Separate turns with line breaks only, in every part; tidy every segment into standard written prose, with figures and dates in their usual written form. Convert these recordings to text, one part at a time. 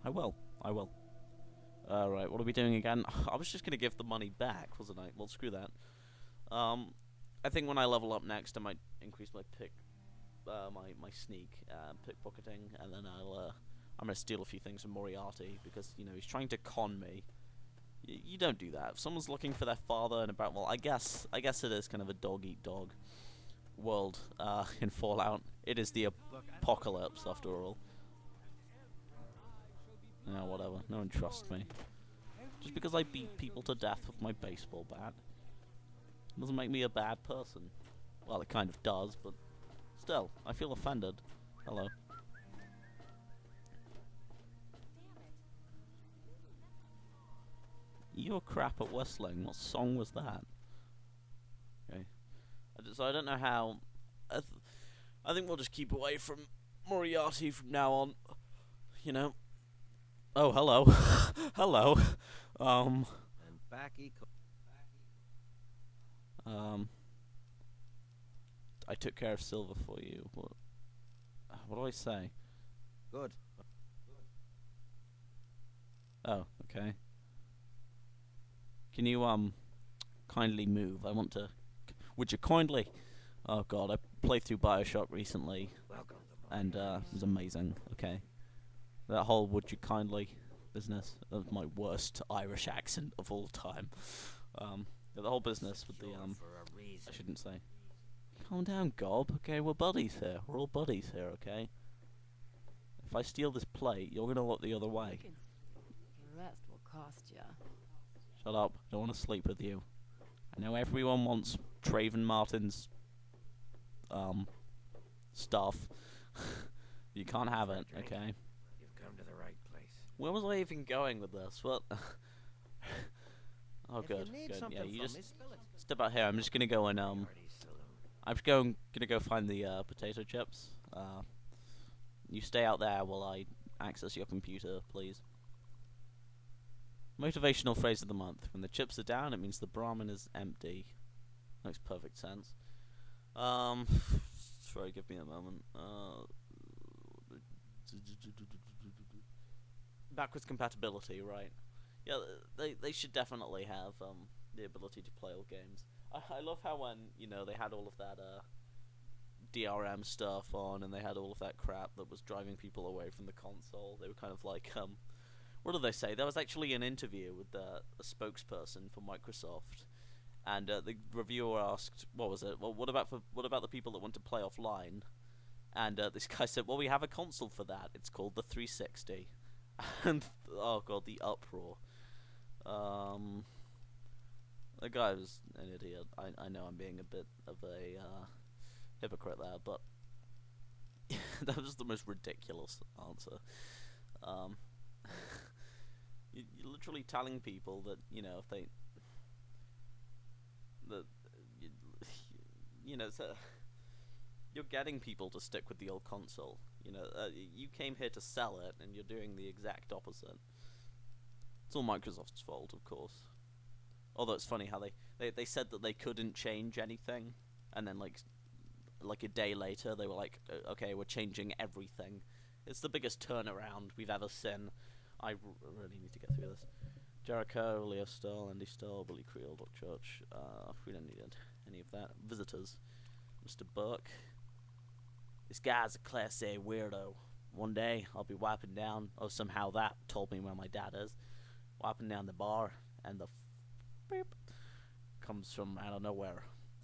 I will. I will. Right, what are we doing again? I was just gonna give the money back, wasn't I? Well, screw that. Um, I think when I level up next, I might increase my my sneak, pickpocketing, and then I'm gonna steal a few things from Moriarty because he's trying to con me. You don't do that. If someone's looking for their father and about, well, I guess it is kind of a dog eat dog world in Fallout. It is the apocalypse after all. Yeah, whatever. No one trusts me. Just because I beat people to death with my baseball bat doesn't make me a bad person. Well, it kind of does, but still, I feel offended. Hello. You're crap at whistling. What song was that? Okay. So I don't know how. I think we'll just keep away from Moriarty from now on. You know. Oh, hello. Hello. Um.
And back he
Um. I took care of Silver for you. What do I say?
Good.
Oh, okay. Can you kindly move? I want to. Would you kindly? Oh God, I played through Bioshock recently,
Welcome to
and it was amazing. Okay, that whole "would you kindly" business. That was my worst Irish accent of all time. Yeah, the whole business with the
for a reason.
I shouldn't say. Calm down, Gob. Okay, we're buddies here. We're all buddies here. Okay. If I steal this plate, you're gonna look the other way.
The rest will cost ya.
Shut up. I don't want to sleep with you. I know everyone wants Traven Martin's stuff. You can't have it, okay?
You've come to the right place.
Where was I even going with this? What? Oh,
If
good,
you need
good.
something
Yeah, you
from
just
me, spill it.
step out here. I'm just gonna go and
Party saloon.
I'm just gonna go find the potato chips. You stay out there while I access your computer, please. Motivational phrase of the month: when the chips are down, it means the Brahmin is empty. Makes perfect sense. Sorry, give me a moment. Backwards compatibility, right? Yeah, they should definitely have the ability to play all games. I love how when they had all of that DRM stuff on, and they had all of that crap that was driving people away from the console. They were kind of like what did they say? There was actually an interview with a spokesperson for Microsoft, and the reviewer asked, "What was it? Well, what about the people that want to play offline?" And this guy said, "Well, we have a console for that. It's called the 360." And oh god, the uproar. The guy was an idiot. I know I'm being a bit of a hypocrite there, but that was the most ridiculous answer. Um, you're literally telling people that if they that you, so you're getting people to stick with the old console. You came here to sell it, and you're doing the exact opposite. It's all Microsoft's fault, of course. Although it's funny how they said that they couldn't change anything, and then like a day later they were like, okay, we're changing everything. It's the biggest turnaround we've ever seen. I really need to get through this. Jericho, Leo Stoll, Andy Stoll, Billy Creel, Doc Church. We don't need any of that. Visitors. Mr. Burke. This guy's a class A weirdo. One day I'll be wiping down, somehow that told me where my dad is, wiping down the bar, and the beep comes from out of nowhere.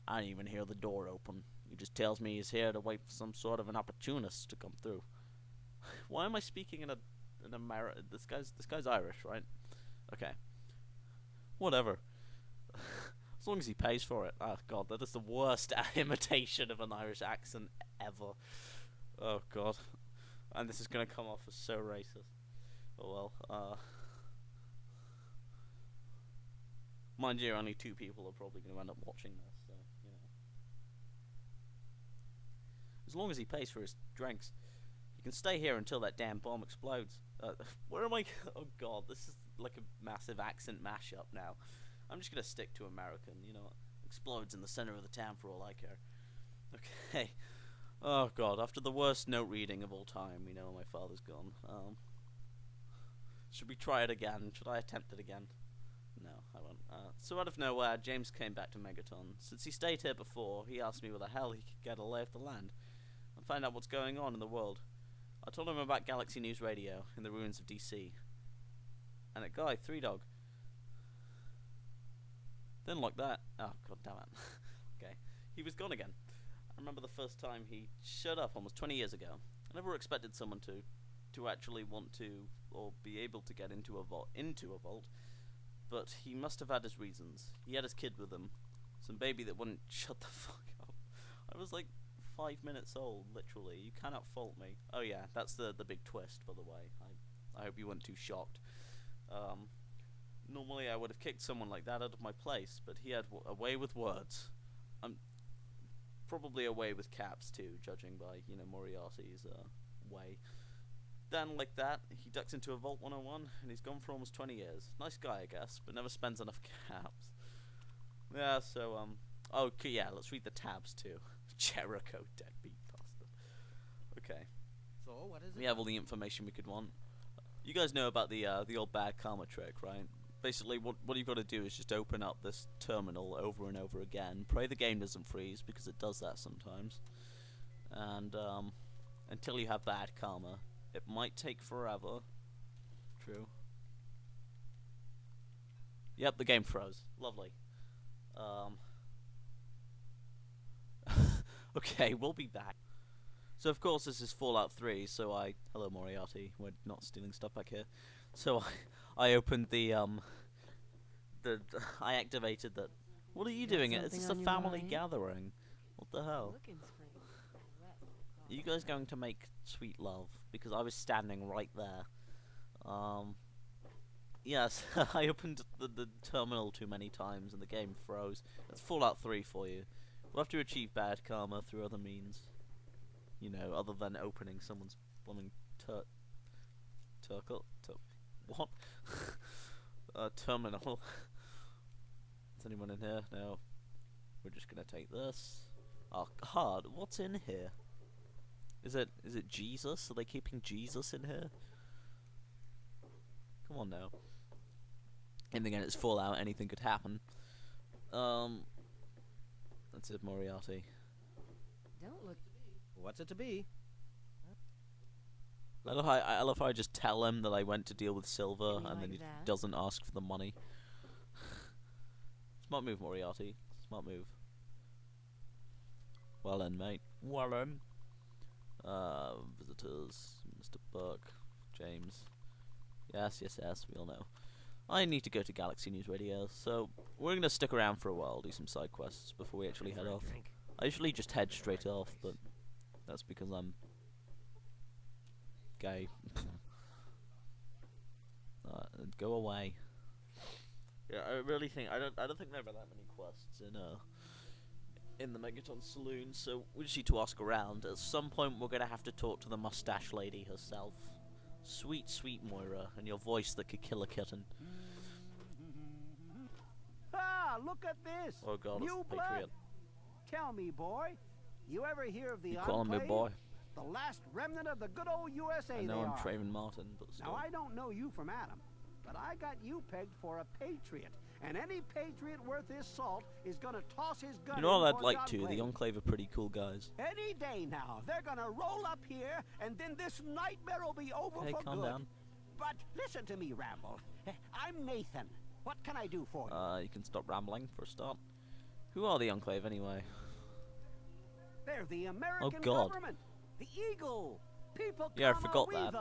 I don't even hear the door open. He just tells me he's here to wait for some sort of an opportunist to come through. Why am I speaking in American? This guy's Irish, right? Okay. Whatever. As long as he pays for it. Oh god, that is the worst imitation of an Irish accent ever. Oh god. And this is gonna come off as so racist. Oh well, mind you, only 2 people are probably gonna end up watching this, so as long as he pays for his drinks. You can stay here until that damn bomb explodes. Where am I? Oh god, this is like a massive accent mashup now. I'm just gonna stick to American, explodes in the center of the town for all I care. Okay. Oh god, after the worst note reading of all time, we know my father's gone. Should we try it again? Should I attempt it again? No, I won't. So out of nowhere, James came back to Megaton. Since he stayed here before, he asked me where the hell he could get a lay of the land and find out what's going on in the world. I told him about Galaxy News Radio in the ruins of DC. And that guy, Three Dog, didn't like that. Oh, god damn it. Okay. He was gone again. I remember the first time he showed up almost 20 years ago. I never expected someone to actually want to or be able to get into a vault, but he must have had his reasons. He had his kid with him, some baby that wouldn't shut the fuck up. I was like 5 minutes old, literally. You cannot fault me. Oh yeah, that's the big twist, by the way. I hope you weren't too shocked. Normally I would have kicked someone like that out of my place, but he had a way with words. Probably a way with caps too, judging by, Moriarty's way. Then, like that, he ducks into a Vault 101, and he's gone for almost 20 years. Nice guy, I guess, but never spends enough caps. Yeah, so, okay, yeah, let's read the tabs too. Jericho, deadbeat bastard. Okay.
So, what is it?
We have all the information we could want. You guys know about the old bad karma trick, right? Basically, what you've got to do is just open up this terminal over and over again. Pray the game doesn't freeze, because it does that sometimes. And, until you have bad karma. It might take forever. True. Yep, the game froze. Lovely. Okay, we'll be back. So, of course, this is Fallout 3, so hello, Moriarty. We're not stealing stuff back here. So, I opened I activated that. What are you doing? It's just a family gathering. What the hell? Are you guys going to make sweet love? Because I was standing right there. Yes, I opened the terminal too many times and the game froze. That's Fallout 3 for you. We'll have to achieve bad karma through other means. Other than opening someone's blooming what? Terminal. Is anyone in here? No. We're just gonna take this. Oh god, what's in here? Is it Jesus? Are they keeping Jesus in here? Come on now. And again, it's Fallout. Anything could happen. That's it, Moriarty.
Don't look.
What's it to be?
I love how I just tell him that I went to deal with Silver, and then he doesn't ask for the money. Smart move, Moriarty. Smart move. Well then, mate. Well then. Visitors, Mr. Burke, James. Yes, we all know. I need to go to Galaxy News Radio, so we're gonna stick around for a while, do some side quests before we actually head off. I usually just head straight off, but that's because I'm gay. Go away. Yeah, I really think I don't think there are that many quests in the Megaton Saloon, so we just need to ask around. At some point, we're gonna have to talk to the mustache lady herself. Sweet, sweet Moira, and your voice that could kill a kitten.
Ah, look at this!
Oh god,
New
it's the
blood?
Patriot.
Tell me, boy, you ever hear of the
You calling me
Enclave?
boy?
The last remnant of the good old USA.
I know
they
I'm
are.
Trayvon Martin, but still.
Now I don't know you from Adam, but I got you pegged for a patriot, and any patriot worth his salt is gonna toss his gun.
You know what
in
I'd
for
like
the
to? The Enclave are pretty cool guys.
Any day now, they're gonna roll up here, and then this nightmare will be over
Hey,
for
calm
good.
down.
But listen to me, Ramble. I'm Nathan. What can I do for you?
You can stop rambling for a start. Who are the Enclave anyway?
They're the American
God.
government. The Eagle. People
Yeah, I
comma,
forgot
we
that.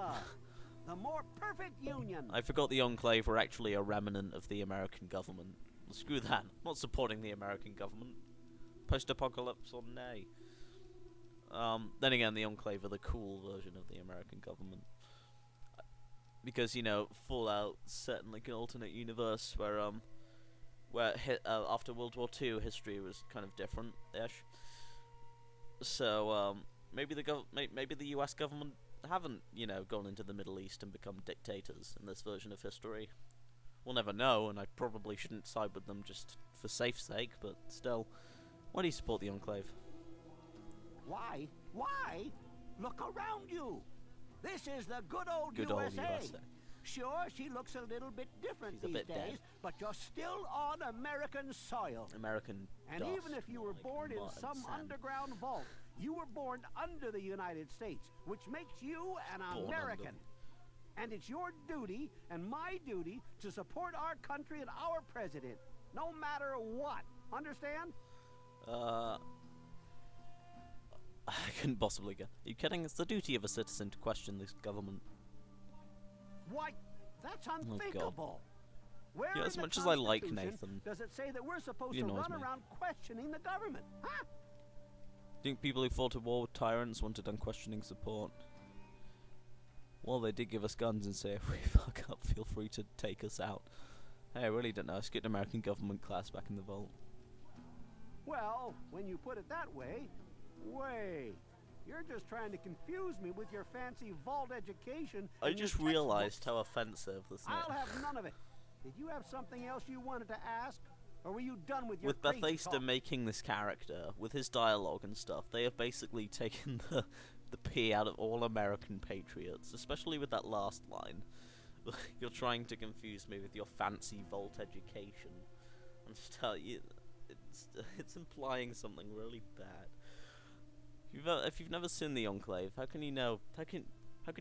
The more perfect union.
I forgot the Enclave were actually a remnant of the American government. Well, screw that. I'm not supporting the American government. Post-apocalypse or nay. Then again, the Enclave are the cool version of the American government. Because, Fallout set in like an alternate universe where after World War II, history was kind of different-ish. So, maybe the US government haven't, gone into the Middle East and become dictators in this version of history. We'll never know, and I probably shouldn't side with them just for safe's sake, but still. Why do you support the Enclave?
Why? Why? Look around you. This is the good old
Good
USA.
old USA.
Sure, she looks a little bit different
She's a
these
bit
days,
dead.
but you're still on American soil.
American
And
dust,
even if you were
like
born in
mud and
some
sand.
underground vault, you were born under the United States, which makes you an
Born
American.
under.
And it's your duty and my duty to support our country and our president, no matter what. Understand?
I couldn't possibly get. Are you kidding? It's the duty of a citizen to question this government.
Why, that's
God.
unthinkable. Where
Yeah,
in
as
the
much as I like
Constitution
Nathan,
does it say that we're supposed
he
to
annoys
run
me.
around questioning the government? Huh?
Think people who fought a war with tyrants wanted unquestioning support? Well, they did give us guns and say if we fuck up, feel free to take us out. Hey, I really don't know. I skipped American government class back in the vault.
Well, when you put it that way, wait. You're just trying to confuse me with your fancy vault education.
I
and your
just realised
textbooks.
how offensive this is.
I'll have none of it. Did you have something else you wanted to ask? Or were you done with your
With
crazy
Bethesda
talk?
making this character, with his dialogue and stuff, they have basically taken the pee out of all American patriots, especially with that last line. You're trying to confuse me with your fancy vault education. I'm just telling you, it's implying something really bad. If you've never seen the Enclave, how can you know? How can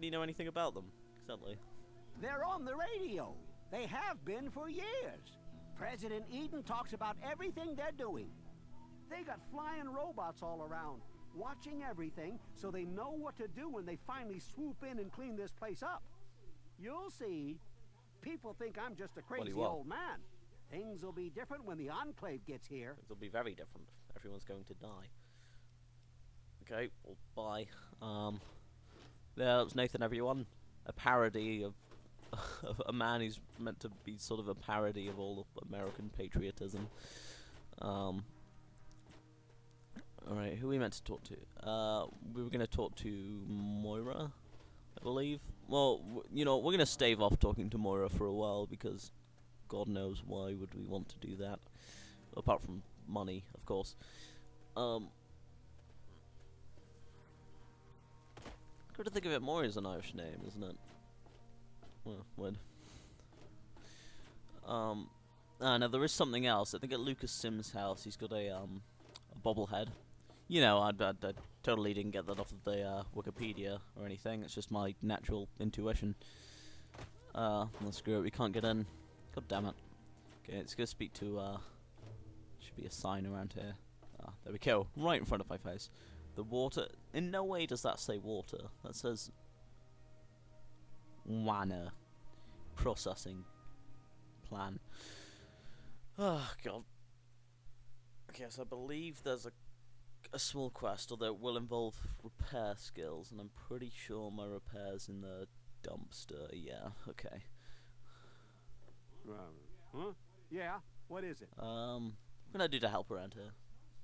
you know anything about them? Exactly.
They're on the radio. They have been for years. President Eden talks about everything they're doing. They got flying robots all around, watching everything so they know what to do when they finally swoop in and clean this place up. You'll see. People think I'm just a crazy
what?
old man. Things will be different when the Enclave gets here.
It'll be very different. Everyone's going to die. Okay, well, bye. Yeah, that was Nathan, everyone. A parody of a man who's meant to be sort of a parody of all of American patriotism. Alright, who are we meant to talk to? We were going to talk to Moira, I believe. Well, you know, we're going to stave off talking to Moira for a while because God knows why would we want to do that. Apart from money, of course. Good to think of it, Moira's an Irish name, isn't it? Well, weird. No, there is something else. I think at Lucas Sims' house, he's got a bobblehead. You know, I totally didn't get that off of the Wikipedia or anything. It's just my natural intuition. Let's screw it. We can't get in. God damn it. Okay, let's go speak to. Should be a sign around here. There we go. Right in front of my face. The water. In no way does that say water. That says WANA processing plan. Oh god. Okay, so I believe there's a small quest, although it will involve repair skills, and I'm pretty sure my repair's in the dumpster. Yeah. Okay.
Huh? Yeah? What is it?
What can I do to help around here?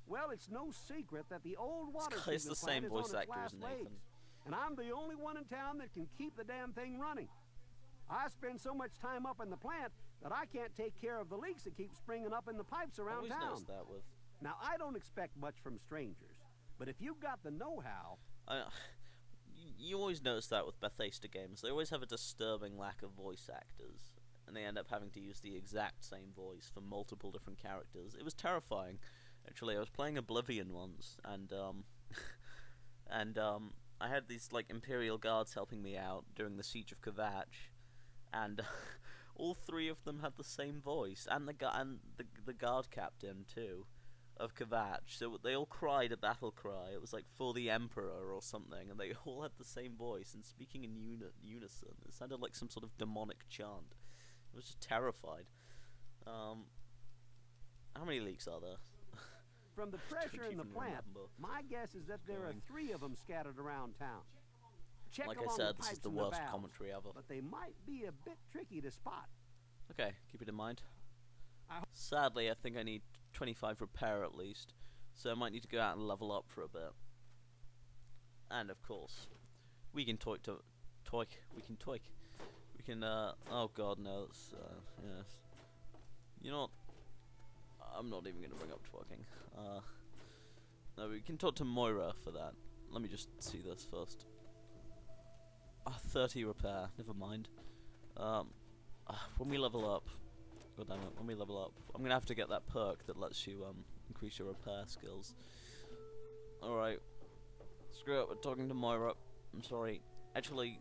Well, it's no secret that the old water
It's
treatment
the
plant
same
is
voice
on its
actor as
last
Nathan.
legs. And I'm the only one in town that can keep the damn thing running. I spend so much time up in the plant that I can't take care of the leaks that keep springing up in the pipes
I
around
always
town.
noticed that with.
Now, I don't expect much from strangers, but if you've got the know-how...
You always notice that with Bethesda games. They always have a disturbing lack of voice actors, and they end up having to use the exact same voice for multiple different characters. It was terrifying. Actually, I was playing Oblivion once, and I had these like Imperial guards helping me out during the Siege of Kvatch, and all three of them had the same voice, and the guard captain too, of Kvatch. So they all cried a battle cry. It was like for the Emperor or something, and they all had the same voice and speaking in unison. It sounded like some sort of demonic chant. I was just terrified. How many leaks are there?
From the pressure in the
even
plant,
remember.
my guess is that there are
going.
3 of them scattered around town. Check
Like I
along
said,
the
this is
pipes
the
and
worst
valves,
commentary ever.
but they might be a bit tricky to spot.
Okay, keep it in mind.
I ho-
Sadly, I think I need 25 repair at least, so I might need to go out and level up for a bit. And of course, we can We can oh god, no, that's, yes. You know what? I'm not even going to bring up twerking. No, we can talk to Moira for that. Let me just see this first. 30 repair, never mind. When we level up, God damn it, when we level up, I'm gonna have to get that perk that lets you increase your repair skills. Alright, screw it, we're talking to Moira. I'm sorry. Actually,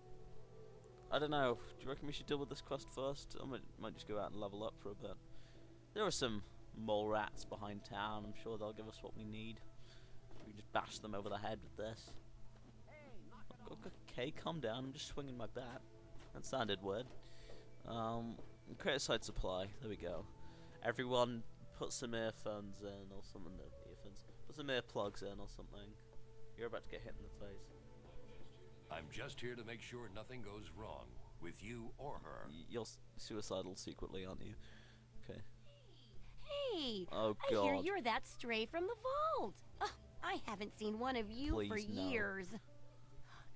I don't know, do you reckon we should deal with this quest first? I might just go out and level up for a bit. There are some mole rats behind town, I'm sure they'll give us what we need. We can just bash them over the head with this. Okay, calm down, I'm just swinging my bat. That sounded weird. Create a side supply, there we go. Everyone put some earphones in or something, put some earplugs in or something. You're about to get hit in the face.
I'm just here to make sure nothing goes wrong with you or her.
You're suicidal secretly, aren't you? Okay.
Hey!
Oh
I hear
God.
you're that stray from the vault. Oh, I haven't seen one of you for
Please, no.
years.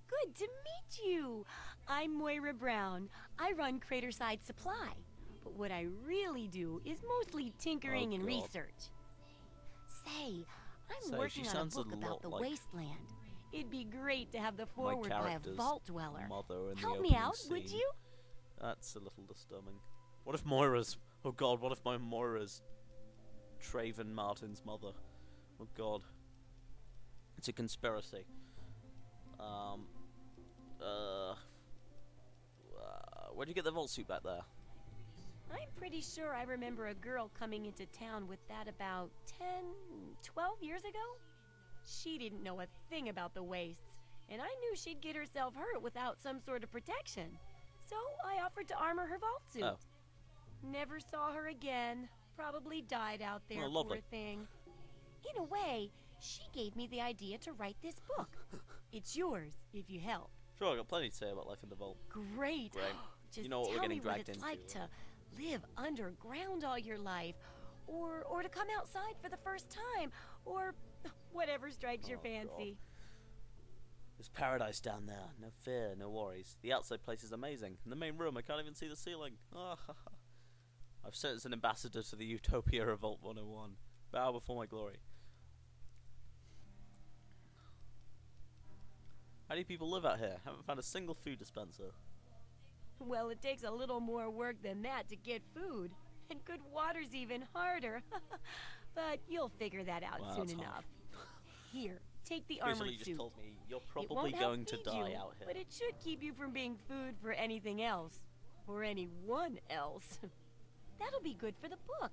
Good to meet you. I'm Moira Brown. I run Craterside Supply. But what I really do is mostly tinkering and
God.
research. Say, I'm working on a
sounds a
book about
lot
the
like
wasteland. It'd be great to have the
my
foreword by a
character's
vault dweller.
mother in the
Help me
opening
out, would
scene.
you?
That's a little disturbing. What if Moira's... Oh God, what if my Moira's Traven Martin's mother? Oh God. It's a conspiracy. Where'd you get the vault suit back there?
I'm pretty sure I remember a girl coming into town with that about 10, 12 years ago. She didn't know a thing about the wastes, and I knew she'd get herself hurt without some sort of protection. So I offered to armor her vault suit.
Oh.
Never saw her again. Probably died out there,
Oh, lovely.
poor thing. In a way, she gave me the idea to write this book. It's yours, if you help.
Sure, I got plenty to say about life in the vault.
Great.
Great.
Just
You know what we're
tell
getting
me what
dragged
it's
into,
like to live underground all your life, or to come outside for the first time, or whatever strikes your
Oh,
fancy.
There's paradise down there. No fear, no worries. The outside place is amazing. In the main room, I can't even see the ceiling. I've sent as an ambassador to the Utopia of Vault 101. Bow before my glory. How do people live out here? Haven't found a single food dispenser.
Well, it takes a little more work than that to get food, and good water's even harder. But you'll figure that out
Wow,
soon
that's
enough.
harsh.
Here, take the
Basically,
armored
you just
suit.
told me you're
It
probably
won't help
going to
feed
die
you,
out here.
but it should keep you from being food for anything else, or anyone else. That'll be good for the book.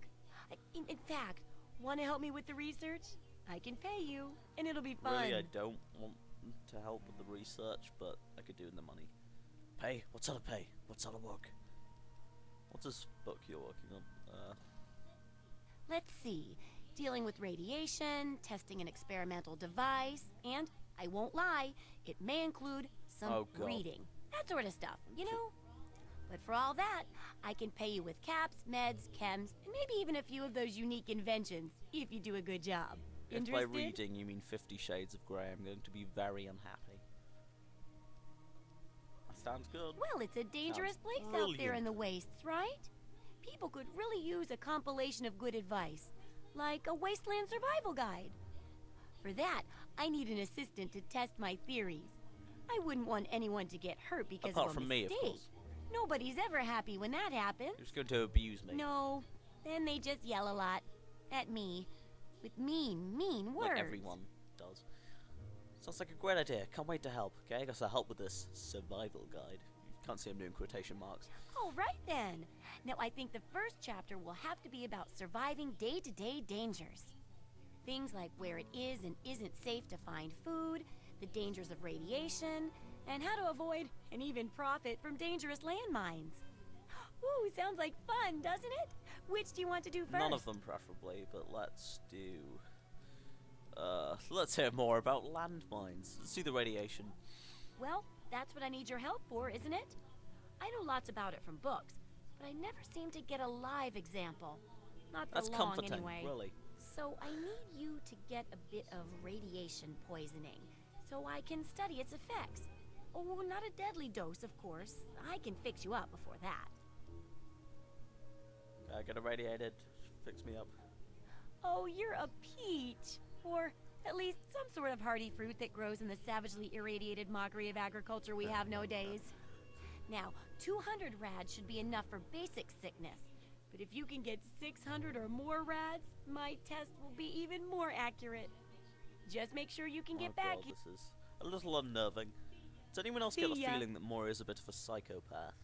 In fact, want to help me with the research? I can pay you, and it'll be fun.
Really, I don't want to help with the research, but I could do in the money. Pay? What sort of pay? What sort of work? What's this book you're working on?
Let's see. Dealing with radiation, testing an experimental device, and, I won't lie, it may include some
Oh, God.
reading. That sort of stuff, you know? But for all that, I can pay you with caps, meds, chems, and maybe even a few of those unique inventions, if you do a good job.
If by
Interested?
reading you mean 50 Shades of Grey, I'm going to be very unhappy. That sounds good.
Well, it's a dangerous place out there
brilliant.
in the wastes, right? People could really use a compilation of good advice, like a wasteland survival guide. For that, I need an assistant to test my theories. I wouldn't want anyone to get hurt because
Apart
of a
from me,
mistake.
of course.
Nobody's ever happy when that happens.
You're just going to abuse me.
No, then they just yell a lot at me with mean words.
Like everyone does. Sounds like a great idea. Can't wait to help. Okay, I guess I'll help with this survival guide. You can't see I'm doing quotation marks.
All right then. Now I think the first chapter will have to be about surviving day-to-day dangers. Things like where it is and isn't safe to find food, the dangers of radiation, and how to avoid and even profit from dangerous landmines. Ooh, sounds like fun, doesn't it? Which do you want to do first?
None of them preferably, but let's do... let's hear more about landmines. Let's do the radiation.
Well, that's what I need your help for, isn't it? I know lots about it from books, but I never seem to get a live example. Not for
That's
long,
comforting,
anyway.
really.
So I need you to get a bit of radiation poisoning, so I can study its effects. Oh, not a deadly dose, of course. I can fix you up before that.
Get irradiated. Fix me up.
Oh, you're a peach. Or at least some sort of hardy fruit that grows in the savagely irradiated mockery of agriculture we have nowadays. Now, 200 rads should be enough for basic sickness. But if you can get 600 or more rads, my test will be even more accurate. Just make sure you can get back.
God, this is a little unnerving. Does anyone else get the
See ya.
feeling that Mori is a bit of a psychopath?